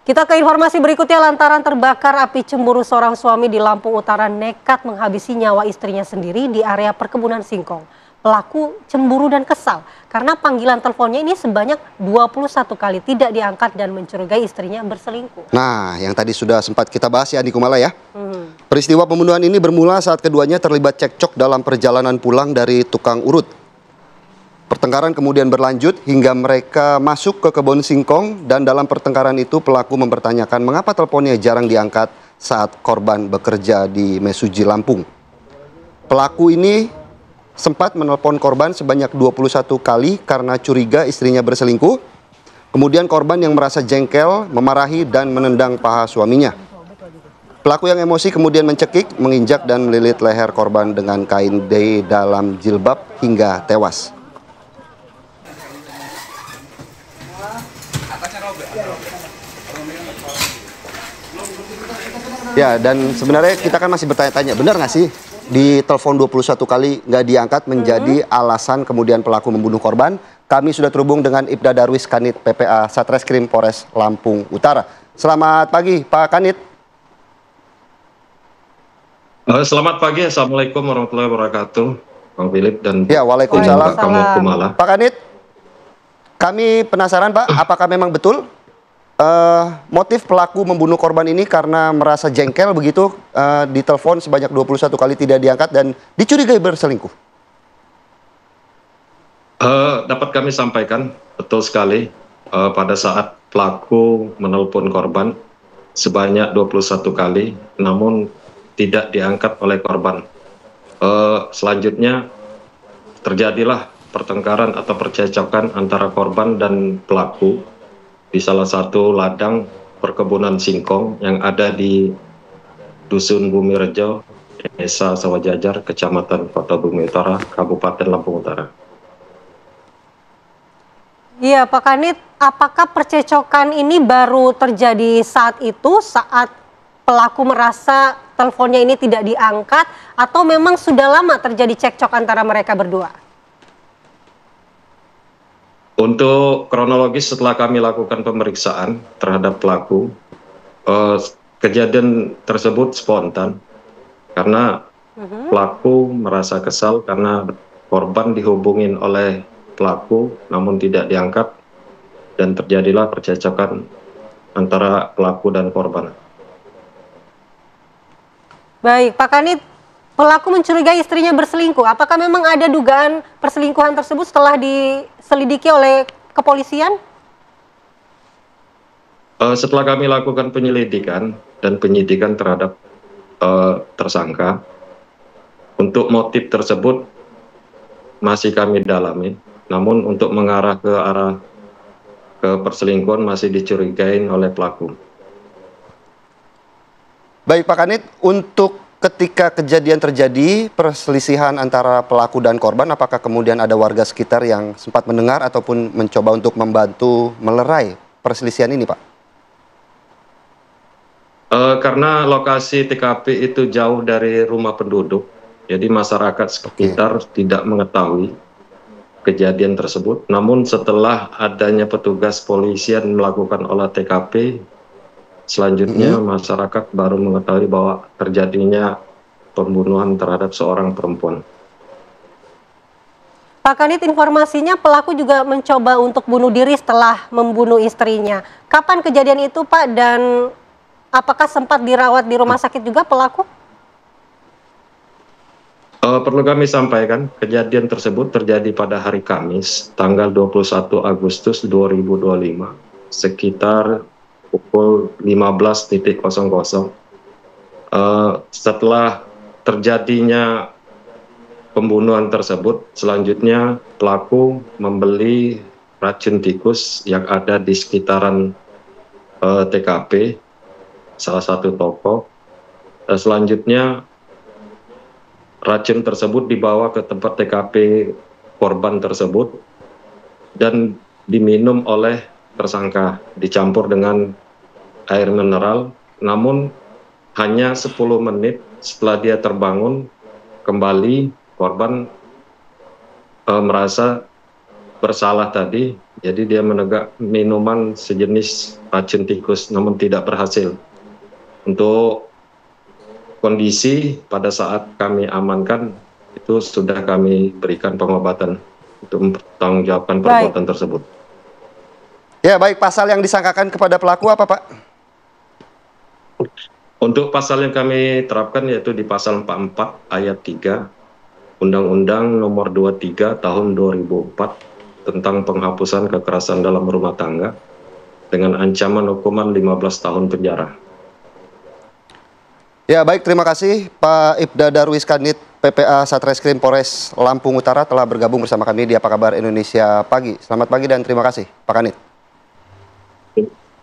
Kita ke informasi berikutnya. Lantaran terbakar api cemburu, seorang suami di Lampung Utara nekat menghabisi nyawa istrinya sendiri di area perkebunan singkong. Pelaku cemburu dan kesal karena panggilan teleponnya ini sebanyak 21 kali tidak diangkat dan mencurigai istrinya berselingkuh. Nah, yang tadi sudah sempat kita bahas ya, Andi Kumala ya. Peristiwa pembunuhan ini bermula saat keduanya terlibat cekcok dalam perjalanan pulang dari tukang urut. Pertengkaran kemudian berlanjut hingga mereka masuk ke kebun singkong, dan dalam pertengkaran itu pelaku mempertanyakan mengapa teleponnya jarang diangkat saat korban bekerja di Mesuji, Lampung. Pelaku ini sempat menelpon korban sebanyak 21 kali karena curiga istrinya berselingkuh. Kemudian korban yang merasa jengkel memarahi dan menendang paha suaminya. Pelaku yang emosi kemudian mencekik, menginjak dan melilit leher korban dengan kain di dalam jilbab hingga tewas. Ya, dan sebenarnya kita kan masih bertanya-tanya, benar nggak sih di telepon 21 kali nggak diangkat menjadi alasan kemudian pelaku membunuh korban? Kami sudah terhubung dengan Ibda Darwis, Kanit PPA Satreskrim Polres Lampung Utara. Selamat pagi, Pak Kanit. Selamat pagi, Assalamualaikum warahmatullahi wabarakatuh, Bang Philip dan ya, waalaikumsalam. Kumala. Pak Kanit, kami penasaran Pak, apakah memang betul motif pelaku membunuh korban ini karena merasa jengkel begitu, ditelepon sebanyak 21 kali tidak diangkat dan dicurigai berselingkuh? Dapat kami sampaikan, betul sekali, pada saat pelaku menelpon korban sebanyak 21 kali, namun tidak diangkat oleh korban. Selanjutnya terjadilah pertengkaran atau percekcokan antara korban dan pelaku di salah satu ladang perkebunan singkong yang ada di Dusun Bumi Rejo, Desa Sawajajar, Kecamatan Kota Bumi Utara, Kabupaten Lampung Utara. Iya, Pak Kanit, apakah percecokan ini baru terjadi saat itu, saat pelaku merasa teleponnya ini tidak diangkat, atau memang sudah lama terjadi cekcok antara mereka berdua? Untuk kronologis, setelah kami lakukan pemeriksaan terhadap pelaku, kejadian tersebut spontan karena pelaku merasa kesal karena korban dihubungin oleh pelaku namun tidak diangkat, dan terjadilah percekcokan antara pelaku dan korban. Baik, Pak Kanit, pelaku mencurigai istrinya berselingkuh. Apakah memang ada dugaan perselingkuhan tersebut setelah diselidiki oleh kepolisian? Setelah kami lakukan penyelidikan dan penyidikan terhadap tersangka, untuk motif tersebut masih kami dalami. Namun untuk mengarah ke arah perselingkuhan masih dicurigai oleh pelaku. Baik Pak Kanit, untuk ketika kejadian terjadi perselisihan antara pelaku dan korban, apakah kemudian ada warga sekitar yang sempat mendengar ataupun mencoba untuk membantu melerai perselisihan ini, Pak? Karena lokasi TKP itu jauh dari rumah penduduk, jadi masyarakat sekitar tidak mengetahui kejadian tersebut. Namun setelah adanya petugas polisian melakukan olah TKP, selanjutnya masyarakat baru mengetahui bahwa terjadinya pembunuhan terhadap seorang perempuan. Pak Kanit, informasinya pelaku juga mencoba untuk bunuh diri setelah membunuh istrinya. Kapan kejadian itu, Pak? Dan apakah sempat dirawat di rumah sakit juga pelaku? Perlu kami sampaikan, kejadian tersebut terjadi pada hari Kamis, tanggal 21 Agustus 2025, sekitar pukul 15.00. Setelah terjadinya pembunuhan tersebut, selanjutnya pelaku membeli racun tikus yang ada di sekitaran TKP, salah satu toko. Selanjutnya racun tersebut dibawa ke tempat TKP korban tersebut dan diminum oleh tersangka, dicampur dengan air mineral. Namun hanya 10 menit setelah dia terbangun kembali, korban merasa bersalah tadi Jadi dia menegak minuman sejenis racun tikus, namun tidak berhasil. Untuk kondisi pada saat kami amankan, itu sudah kami berikan pengobatan untuk mempertanggungjawabkan perbuatan tersebut. Ya, baik. Pasal yang disangkakan kepada pelaku apa, Pak? Untuk pasal yang kami terapkan yaitu di pasal 44 ayat 3 Undang-Undang Nomor 23 Tahun 2004 tentang penghapusan kekerasan dalam rumah tangga dengan ancaman hukuman 15 tahun penjara. Ya, baik. Terima kasih Pak Ibda Darwis Kanit, PPA Satreskrim Polres Lampung Utara telah bergabung bersama kami di Apa Kabar Indonesia Pagi. Selamat pagi dan terima kasih, Pak Kanit.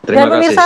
Terima kasih.